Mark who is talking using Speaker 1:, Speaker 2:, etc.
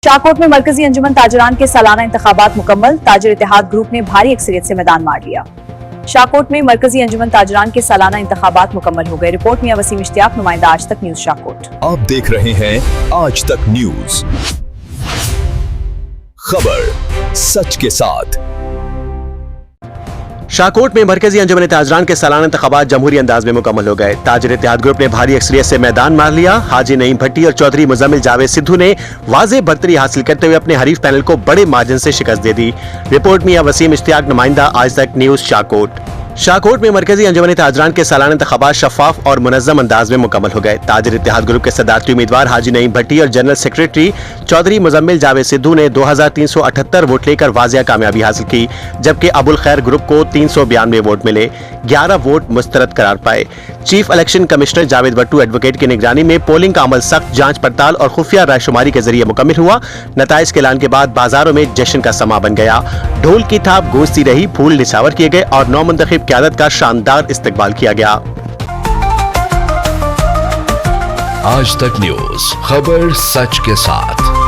Speaker 1: शाहकोट में मरकजी अंजुमन ताजरान के सालाना इंतखाबात मुकम्मल, ताजिर इत्तेहाद ग्रुप ने भारी अक्सरियत से मैदान मार लिया। शाहकोट में मरकजी अंजुमन ताजरान के सालाना इंतखाबात मुकम्मल हो गए। रिपोर्ट मियां वसीम इश्तियाक, नुमाइंदा आज तक न्यूज शाहकोट।
Speaker 2: आप देख रहे हैं आज तक न्यूज, खबर सच के साथ।
Speaker 3: शाहकोट में मरकजी अंजुमन ताजरान के सालाना इंतखाबात जमहूरी अंदाज में मुकम्मल हो गए। ताजिर इत्तेहाद ग्रुप ने भारी अक्सरियत से मैदान मार लिया। हाजी नईम भट्टी और चौधरी मुजम्मिल जावेद सिद्धू ने वाज़ेह बरतरी हासिल करते हुए अपने हरीफ पैनल को बड़े मार्जिन से शिकस्त दे दी। रिपोर्ट मियां वसीम इश्तियाक, नुमाइंदा आज तक न्यूज शाहकोट। शाहकोट में मरकजी अंजुमन ताजरान के सालाना इंतखाबात शफाफ और मुनज़्ज़म अंदाज में मुकम्मल हो गए। ताजिर इत्तेहाद ग्रुप के सदारती उम्मीदवार हाजी नईम भट्टी और जनरल सेक्रेटरी चौधरी मुजम्मिल जावेद सिद्धू ने 2378 वोट लेकर वाज़ेह कामयाबी हासिल की, जबकि अबुल खैर ग्रुप को 392 वोट मिले। 11 वोट मुस्तरद करार पाए। Chief election commissioner Javed Bhattu advocate की निगरानी में पोलिंग का अमल सख्त जांच पड़ताल और खुफिया रायशुमारी के जरिए मुकम्मल हुआ। नताइज के ऐलान के बाद बाजारों में जश्न का समा बन गया। ढोल की थाप गूंजती रही, फूल निछावर किए गए और नौ मुंतखब क़यादत का शानदार इस्तकबाल किया गया।
Speaker 2: आज तक न्यूज, खबर सच के साथ।